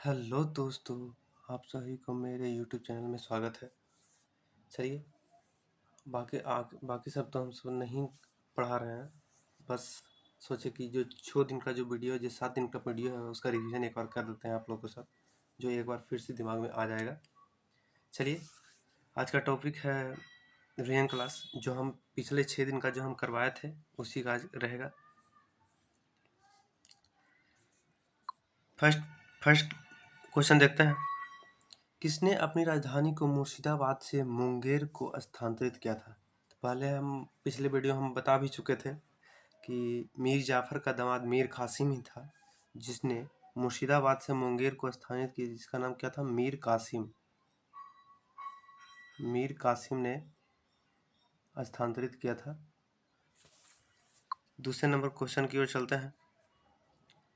Hello दोस्तों, आप सभी को मेरे यूट्यूब चैनल में स्वागत है। चलिए, बाकी सब तो हम सब नहीं पढ़ा रहे हैं। बस सोचे कि जो 6 दिन का जो वीडियो है, जो 7 दिन का वीडियो है, उसका रिवीजन एक बार कर देते हैं आप लोगों के साथ, जो एक बार फिर से दिमाग में आ जाएगा। चलिए, आज का टॉपिक है रिविजन क्लास। जो हम पिछले 6 दिन का जो हम करवाए थे, उसी का आज रहेगा। फर्स्ट क्वेश्चन देखते हैं। किसने अपनी राजधानी को मुर्शिदाबाद से मुंगेर को स्थानांतरित किया था? तो पहले हम पिछले वीडियो हम बता भी चुके थे कि मीर जाफर का दामाद मीर कासिम ही था जिसने मुर्शिदाबाद से मुंगेर को स्थानांतरित किया, जिसका नाम क्या था? मीर कासिम। मीर कासिम ने स्थानांतरित किया था। दूसरे नंबर क्वेश्चन की ओर चलते हैं।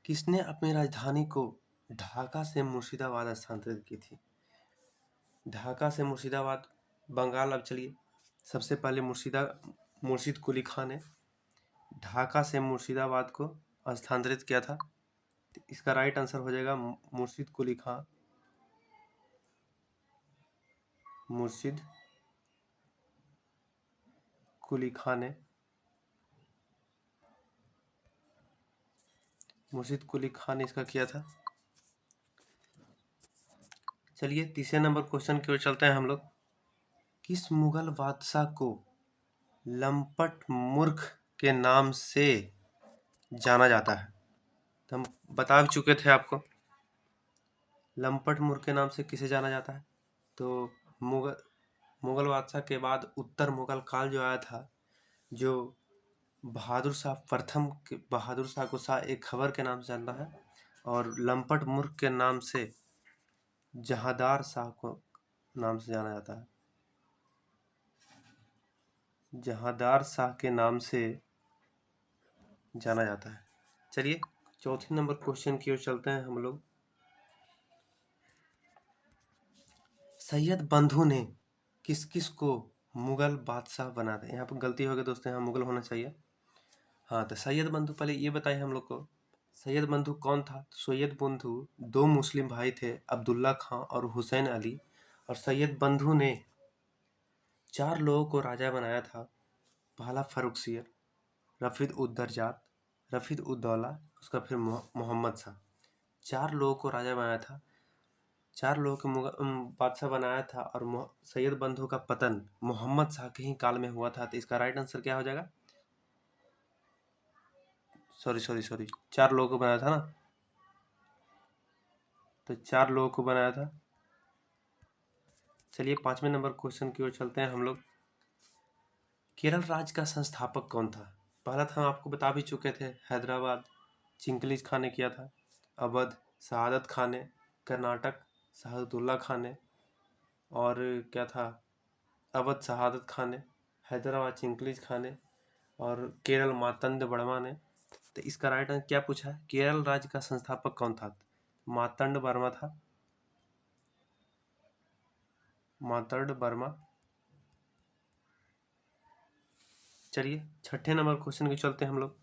किसने अपनी राजधानी को ढाका से मुर्शिदाबाद स्थानांतरित की थी? ढाका से मुर्शिदाबाद बंगाल। अब चलिए, सबसे पहले मुर्शिद कुली खान ने ढाका से मुर्शिदाबाद को स्थानांतरित किया था। तो इसका राइट आंसर हो जाएगा मुर्शिद कुली खान। मुर्शिद कुली खान ने इसका किया था। चलिए, तीसरे नंबर क्वेश्चन की ओर चलते हैं हम लोग। किस मुगल बादशाह को लंपट मूर्ख के नाम से जाना जाता है? तो हम बता भी चुके थे आपको, लंपट मूर्ख के नाम से किसे जाना जाता है। तो मुगल बादशाह के बाद उत्तर मुगल काल जो आया था, जो बहादुर शाह को शाह एक खबर के नाम से जानता है, और लंपट मूर्ख के नाम से जहांदार शाह को नाम से जाना जाता है। जहांदार शाह के नाम से जाना जाता है। चलिए, चौथे नंबर क्वेश्चन की ओर चलते हैं हम लोग। सैयद बंधु ने किस किस को मुगल बादशाह बना दिया? यहाँ पर गलती हो गई दोस्तों, यहाँ मुगल होना चाहिए। हाँ, तो सैयद बंधु, पहले ये बताइए हम लोग को, सैयद बंधु कौन था? सैयद बंधु 2 मुस्लिम भाई थे, अब्दुल्ला खां और हुसैन अली। और सैयद बंधु ने 4 लोगों को राजा बनाया था। पहला फर्रुखसियर, रफीद उद दरजात, रफीद उद दौला, उसका फिर मोहम्मद शाह। 4 लोगों को राजा बनाया था, 4 लोगों के बादशाह बनाया था। और सैयद बंधु का पतन मोहम्मद शाह के ही काल में हुआ था। तो इसका राइट आंसर क्या हो जाएगा? सॉरी, 4 लोगों को बनाया था ना, तो 4 लोगों को बनाया था। चलिए, 5वें नंबर क्वेश्चन की ओर चलते हैं हम लोग। केरल राज्य का संस्थापक कौन था? पहला था, आपको बता भी चुके थे, हैदराबाद चिंकलीज खान ने किया था। अवध शहादत खान ने, कर्नाटक शहादतुल्ला खान ने, और क्या था, अवध शहादत खान ने, हैदराबाद चिंकलीज खान ने, और केरल मार्तंड वर्मा ने। तो इसका राइट आंसर क्या पूछा है? केरल राज्य का संस्थापक कौन था? मार्तंड वर्मा था, मार्तंड वर्मा। चलिए, 6ठे नंबर क्वेश्चन की चलते हैं हम लोग।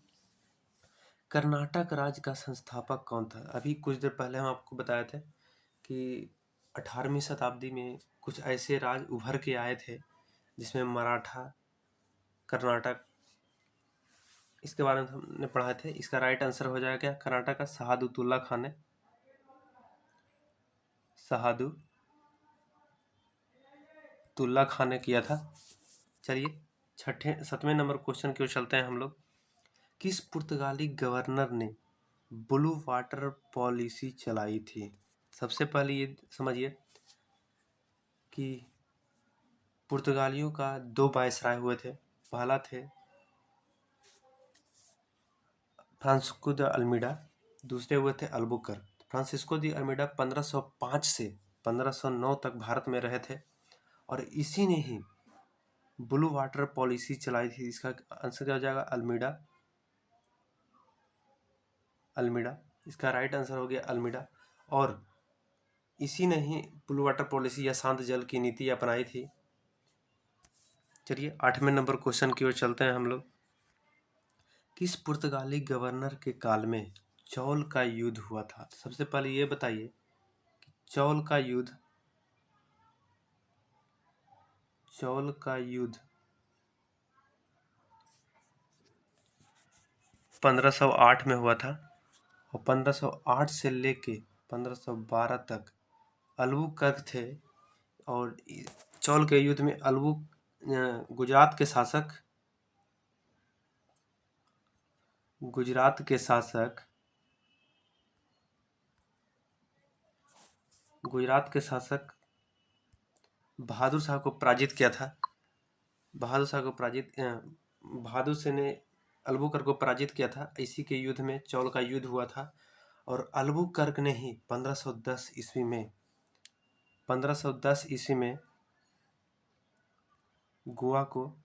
कर्नाटक राज्य का संस्थापक कौन था? अभी कुछ देर पहले हम आपको बताए थे कि 18वीं शताब्दी में कुछ ऐसे राज्य उभर के आए थे जिसमें मराठा, कर्नाटक, इसके बारे में हमने पढ़ाए थे। इसका राइट आंसर हो जाएगा क्या? कर्नाटक का शहादतुल्ला खान ने, शहादतुल्ला खान ने किया था। चलिए, 7वें नंबर क्वेश्चन की ओर चलते हैं हम लोग। किस पुर्तगाली गवर्नर ने ब्लू वाटर पॉलिसी चलाई थी? सबसे पहले ये समझिए कि पुर्तगालियों का 2 वायसराय हुए थे। पहला थे फ्रांसिस्को द अल्मीडा, दूसरे हुए थे अल्बुकर्क। फ्रांसिस्को द अल्मीडा 1505 से 1509 तक भारत में रहे थे, और इसी ने ही ब्लू वाटर पॉलिसी चलाई थी। इसका आंसर क्या हो जाएगा? अल्मीडा। इसका राइट आंसर हो गया अल्मीडा। और इसी ने ही ब्लू वाटर पॉलिसी या शांत जल की नीति अपनाई थी। चलिए, 8वें नंबर क्वेश्चन की ओर चलते हैं हम लोग। किस पुर्तगाली गवर्नर के काल में चौल का युद्ध हुआ था? सबसे पहले ये बताइए चौल का युद्ध 1508 में हुआ था और 1508 से लेके 1512 तक अल्बुकर्क थे। और चौल के युद्ध में गुजरात के शासक बहादुर शाह को पराजित किया था। बहादुर शाह ने अल्बुकर्क को पराजित किया था। इसी के युद्ध में चौल का युद्ध हुआ था। और अल्बुकर्क ने ही 1510 ईस्वी में गोवा को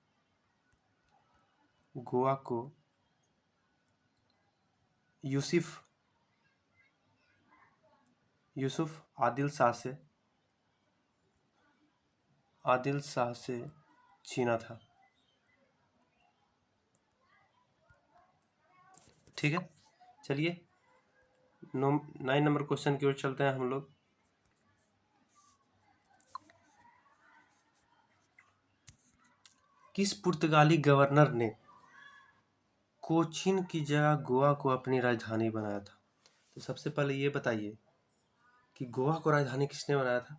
यूसुफ आदिल शाह से छीना था। ठीक है, चलिए 9 नंबर क्वेश्चन की ओर चलते हैं हम लोग। किस पुर्तगाली गवर्नर ने कोचीन की जगह गोवा को अपनी राजधानी बनाया था? तो सबसे पहले ये बताइए कि गोवा को राजधानी किसने बनाया था?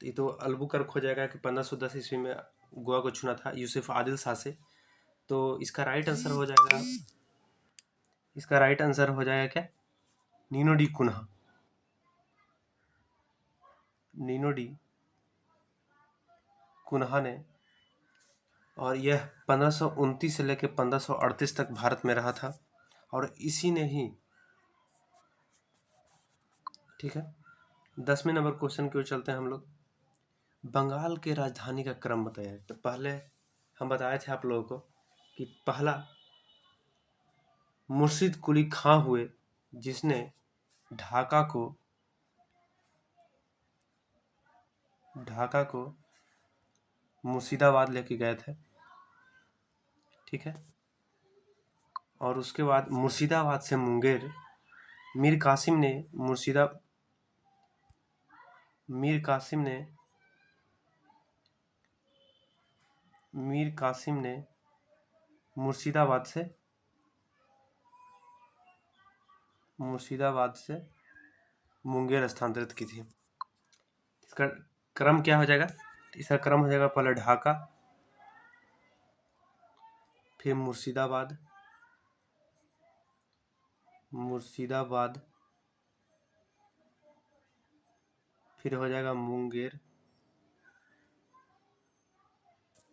तो ये तो अल्बुकर्क हो जाएगा कि 1510 ईस्वी में गोवा को चुना था यूसुफ आदिल शाह से। तो इसका राइट आंसर हो जाएगा क्या? नीनो डी कुन्हा ने। और यह 1529 से लेकर 1538 तक भारत में रहा था। और इसी ने ही, ठीक है, 10वें नंबर क्वेश्चन की ओर चलते हैं हम लोग। बंगाल के राजधानी का क्रम बताया। तो पहले हम बताए थे आप लोगों को कि पहला मुर्शिद कुली खां हुए, जिसने ढाका को मुर्शिदाबाद लेके गए थे। ठीक है, और उसके बाद मुर्शिदाबाद से मुंगेर मीर कासिम ने मुर्शिदाबाद से मुंगेर स्थानांतरित की थी। इसका क्रम क्या हो जाएगा? इसका क्रम हो जाएगा पहले ढाका, फिर मुर्शिदाबाद, फिर हो जाएगा मुंगेर।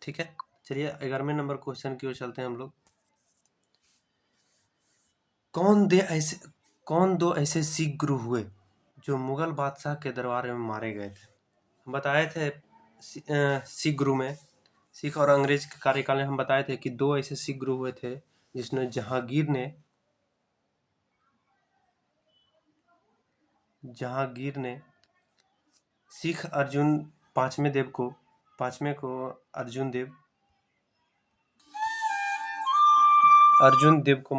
ठीक है, चलिए 11वें नंबर क्वेश्चन की ओर चलते हैं हम लोग। कौन दो ऐसे सिख गुरु हुए जो मुगल बादशाह के दरबार में मारे गए थे? हम बताए थे सिख गुरु में, सिख और अंग्रेज के कार्यकाल में हम बताए थे कि 2 ऐसे सिख गुरु हुए थे जिसने जहांगीर ने सिख अर्जुन पांचवें को अर्जुन देव को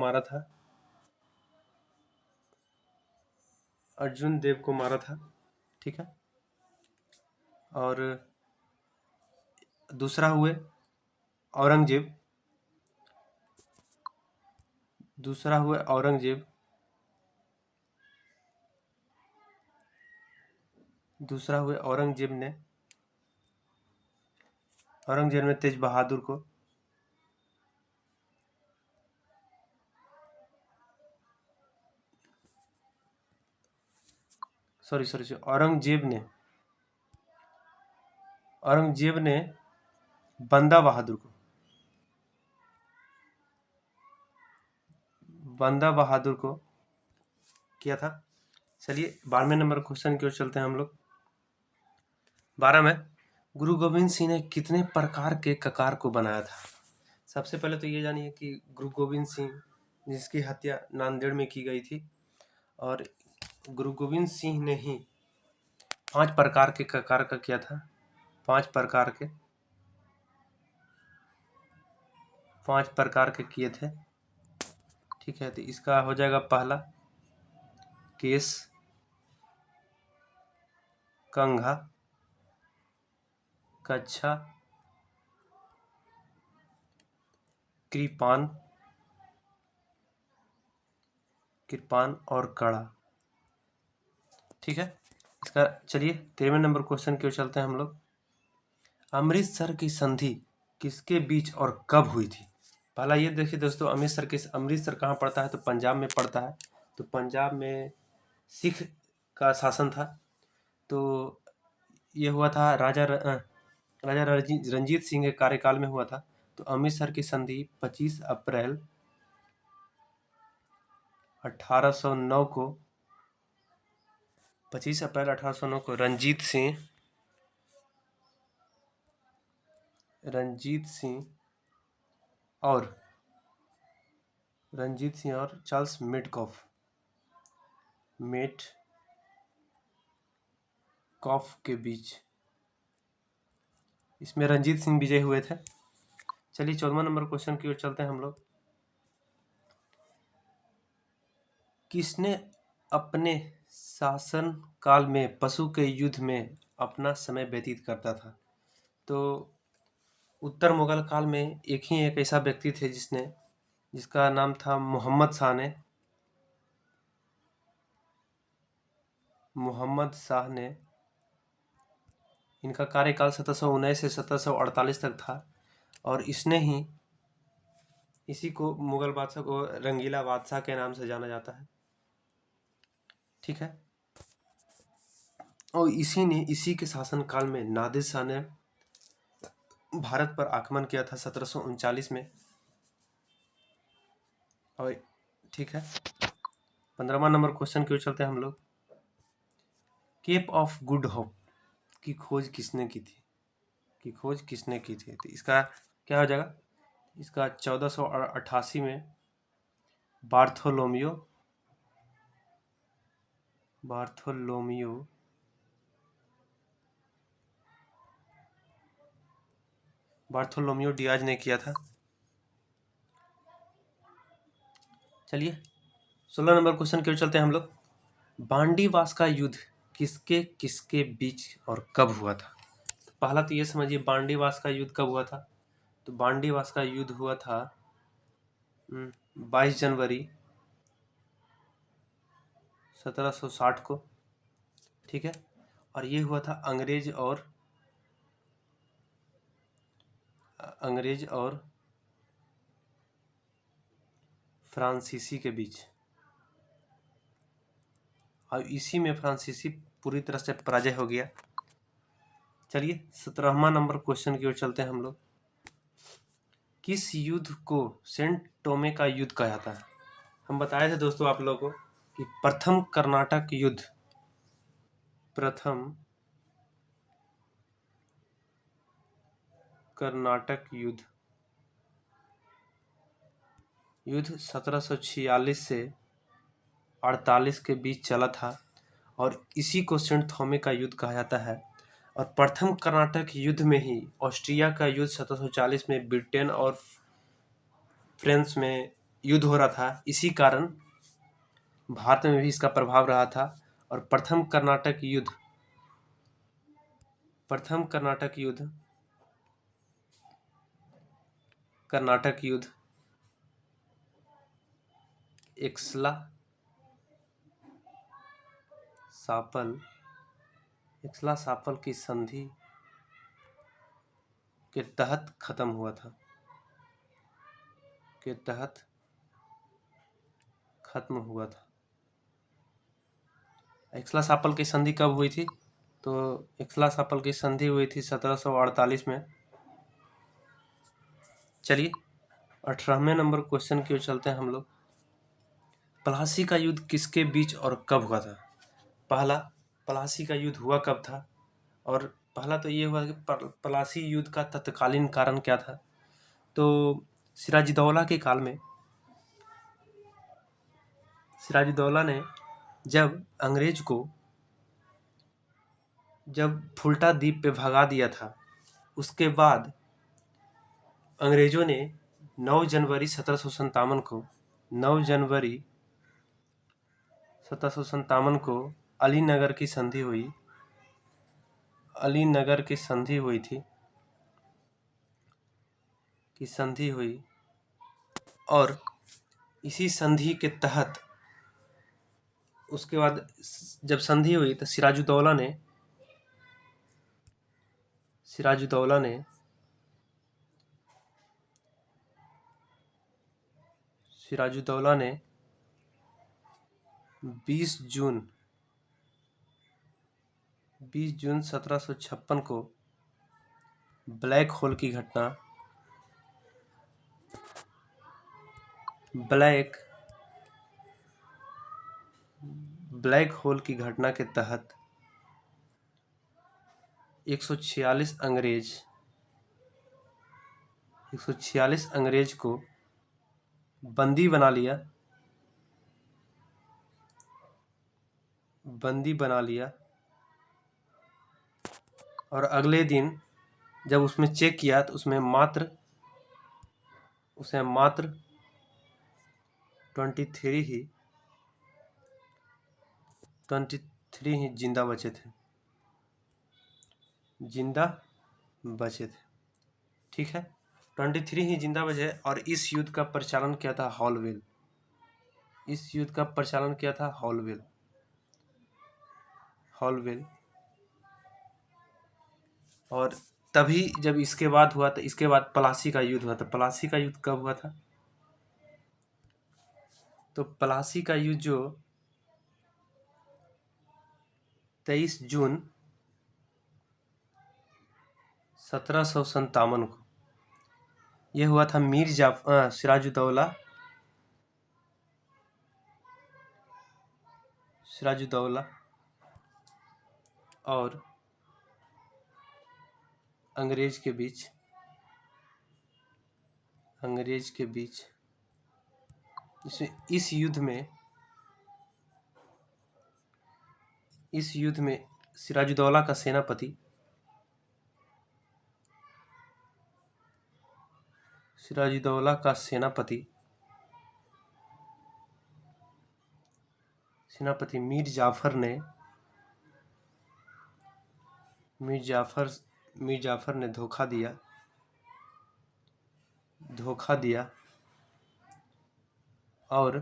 मारा था। ठीक है, और दूसरा हुए औरंगजेब। औरंगजेब ने तेज बहादुर को, औरंगजेब ने बंदा बहादुर को किया था। चलिए 12वें नंबर क्वेश्चन की ओर चलते हैं हम लोग। 12 में गुरु गोविंद सिंह ने कितने प्रकार के ककार को बनाया था? सबसे पहले तो ये जानिए कि गुरु गोविंद सिंह, जिसकी हत्या नांदेड़ में की गई थी, और गुरु गोविंद सिंह ने ही 5 प्रकार के ककार का किया था। 5 प्रकार के किए थे। ठीक है, तो इसका हो जाएगा पहला केस, कंघा, कच्छा, कृपान और कड़ा। ठीक है, इसका चलिए 13वें नंबर क्वेश्चन की ओर चलते हैं हम लोग। अमृतसर की संधि किसके बीच और कब हुई थी? पहला ये देखिए दोस्तों, अमृतसर कहाँ पड़ता है? तो पंजाब में पड़ता है। तो पंजाब में सिख का शासन था। तो ये हुआ था राजा रंजीत सिंह के कार्यकाल में हुआ था। तो अमृतसर की संधि 25 अप्रैल 1809 को 25 अप्रैल 1809 को रंजीत सिंह और चार्ल्स मेटकॉफ के बीच, इसमें रंजीत सिंह विजय हुए थे। चलिए 14वां नंबर क्वेश्चन की ओर चलते हैं हम लोग। किसने अपने शासन काल में पशु के युद्ध में अपना समय व्यतीत करता था? तो उत्तर मुगल काल में एक ऐसा व्यक्ति थे जिसका नाम था मोहम्मद शाह ने इनका कार्यकाल 1719 से 1748 तक था। और इसी को मुगल बादशाह को रंगीला बादशाह के नाम से जाना जाता है। ठीक है, और इसी के शासनकाल में नादिर शाह ने भारत पर आक्रमण किया था 1739 में। और ठीक है, 15वां नंबर क्वेश्चन की ओर चलते हैं हम लोग। केप ऑफ गुड होप की खोज किसने की थी? तो इसका क्या हो जाएगा? इसका 1488 में बार्थोलोमियो डियाज ने किया था। चलिए 16 नंबर क्वेश्चन की ओर चलते हैं हम लोग। बांडीवास का युद्ध किसके बीच और कब हुआ था? तो पहला तो ये समझिए, बांडीवास का युद्ध कब हुआ था? तो बांडीवास का युद्ध हुआ था 22 जनवरी 1760 को। ठीक है, और ये हुआ था अंग्रेज और फ्रांसीसी के बीच। और इसी में फ्रांसीसी पूरी तरह से पराजय हो गया। चलिए 17वां नंबर क्वेश्चन की ओर चलते हैं हम लोग। किस युद्ध को सेंट टोमे का युद्ध कहा जाता है? हम बताए थे दोस्तों आप लोगों को कि प्रथम कर्नाटक युद्ध 1746 से 48 के बीच चला था। और इसी को सेंट थॉमे का युद्ध कहा जाता है। और प्रथम कर्नाटक युद्ध में ही ऑस्ट्रिया का युद्ध 1740 में ब्रिटेन और फ्रांस में युद्ध हो रहा था। इसी कारण भारत में भी इसका प्रभाव रहा था। और प्रथम कर्नाटक युद्ध एक्सला सापल की संधि के तहत खत्म हुआ था। एक्सला सापल की संधि कब हुई थी? तो एक्सला सापल की संधि हुई थी 1748 में। चलिए 18वें नंबर क्वेश्चन की ओर चलते हैं हम लोग। प्लासी का युद्ध किसके बीच और कब हुआ था? पहला, प्लासी का युद्ध हुआ कब था? और पहला तो ये हुआ कि प्लासी युद्ध का तत्कालीन कारण क्या था? तो सिराजुद्दौला के काल में सिराजुद्दौला ने जब अंग्रेज को फुल्टा द्वीप पे भगा दिया था, उसके बाद अंग्रेजों ने 9 जनवरी 1757 को अलीनगर की संधि हुई। अलीनगर की संधि हुई और इसी संधि के तहत उसके बाद जब संधि हुई तो सिराजुद्दौला ने 20 जून 1756 को ब्लैक होल की घटना के तहत 146 अंग्रेज को बंदी बना लिया और अगले दिन जब उसमें चेक किया तो उसमें मात्र 23 ही जिंदा बचे थे। ठीक है, 23 ही जिंदा बचे और इस युद्ध का प्रचालन किया था हॉलवेल। और तभी जब इसके बाद हुआ तो इसके बाद प्लासी का युद्ध हुआ था। प्लासी का युद्ध कब हुआ था? तो प्लासी का युद्ध जो 23 जून 1757 को यह हुआ था। सिराजुद्दौला और अंग्रेज के बीच इस युद्ध में सिराजुद्दौला का सेनापति मीर जाफर ने धोखा दिया और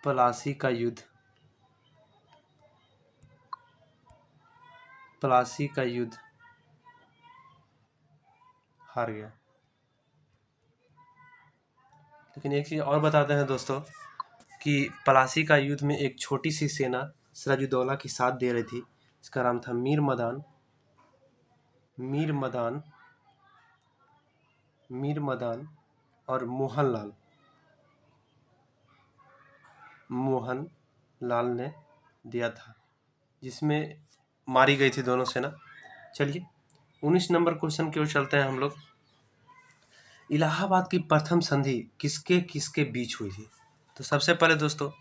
प्लासी का युद्ध हार गया। लेकिन एक चीज और बताते हैं दोस्तों कि प्लासी का युद्ध में एक छोटी सी सेना सिराजुद्दौला की साथ दे रही थी। इसका नाम था मीर मदान और मोहन लाल ने दिया था, जिसमें मारी गई थी दोनों सेना। चलिए 19 नंबर क्वेश्चन की ओर चलते हैं हम लोग। इलाहाबाद की प्रथम संधि किसके बीच हुई थी? तो सबसे पहले दोस्तों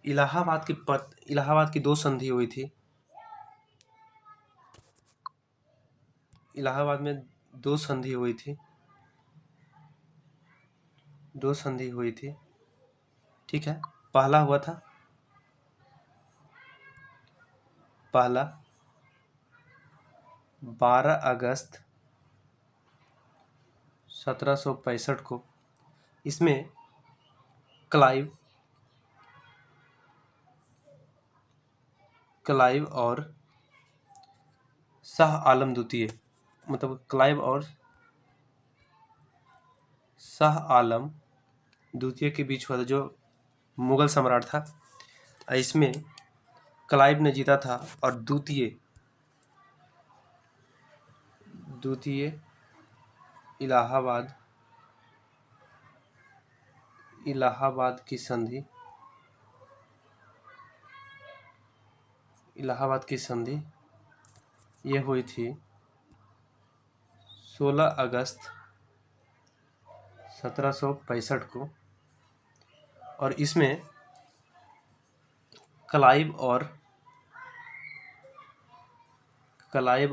इलाहाबाद की दो संधि हुई थी। इलाहाबाद में दो संधि हुई थी। ठीक है, पहला 12 अगस्त 1765 को। इसमें क्लाइव और शाह आलम द्वितीय के बीच हुआ था, जो मुगल सम्राट था। इसमें क्लाइव ने जीता था और द्वितीय इलाहाबाद की संधि ये हुई थी 16 अगस्त 1765 को। और इसमें क्लाइव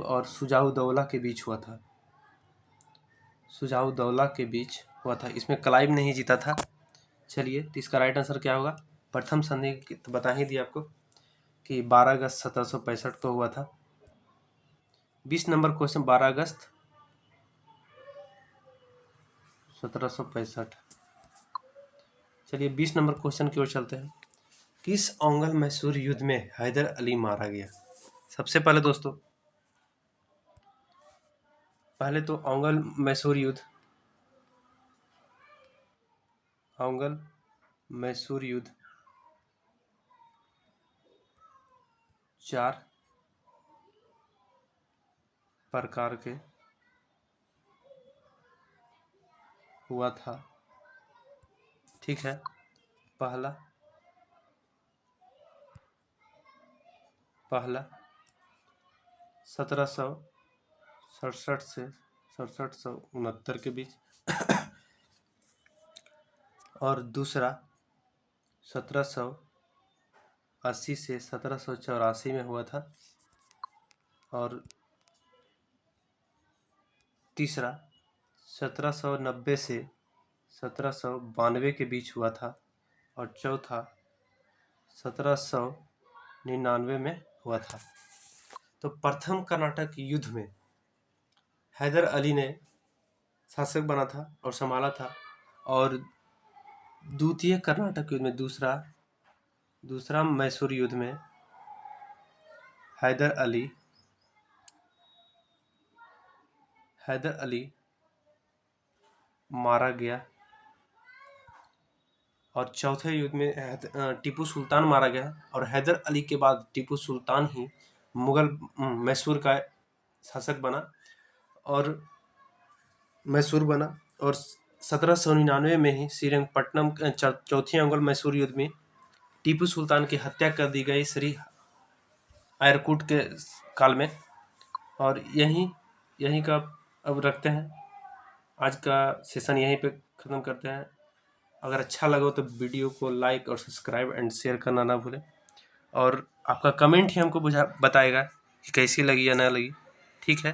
और शुजाउद्दौला के बीच हुआ था। इसमें क्लाइव नहीं जीता था। चलिए, तो इसका राइट आंसर क्या होगा? प्रथम संधि तो बता ही दिया आपको कि 12 अगस्त 1765 को हुआ था। 20 नंबर क्वेश्चन 12 अगस्त 1765। चलिए 20 नंबर क्वेश्चन की ओर चलते हैं। किस औंगल मैसूर युद्ध में हैदर अली मारा गया? सबसे पहले दोस्तों, पहले तो औंगल मैसूर युद्ध, औंगल मैसूर युद्ध 4 प्रकार के हुआ था। ठीक है, पहला 1767 से 1769 के बीच और दूसरा 1780 से 1784 में हुआ था और तीसरा 1790 से 1792 के बीच हुआ था और चौथा 1799 में हुआ था। तो प्रथम कर्नाटक युद्ध में हैदर अली ने शासक बना था और संभाला था और द्वितीय कर्नाटक युद्ध में दूसरा मैसूर युद्ध में हैदर अली मारा गया और चौथे युद्ध में टीपू सुल्तान मारा गया और हैदर अली के बाद टीपू सुल्तान ही मुगल मैसूर का शासक बना और 1799 में ही श्रीरंगपट्टनम चौथी औंगल मैसूर युद्ध में टीपू सुल्तान की हत्या कर दी गई श्री आयरकूट के काल में। और यहीं का अब रखते हैं, आज का सेशन यहीं पे ख़त्म करते हैं। अगर अच्छा लगा तो वीडियो को लाइक और सब्सक्राइब एंड शेयर करना ना भूलें और आपका कमेंट ही हमको बताएगा कि कैसी लगी या ना लगी। ठीक है।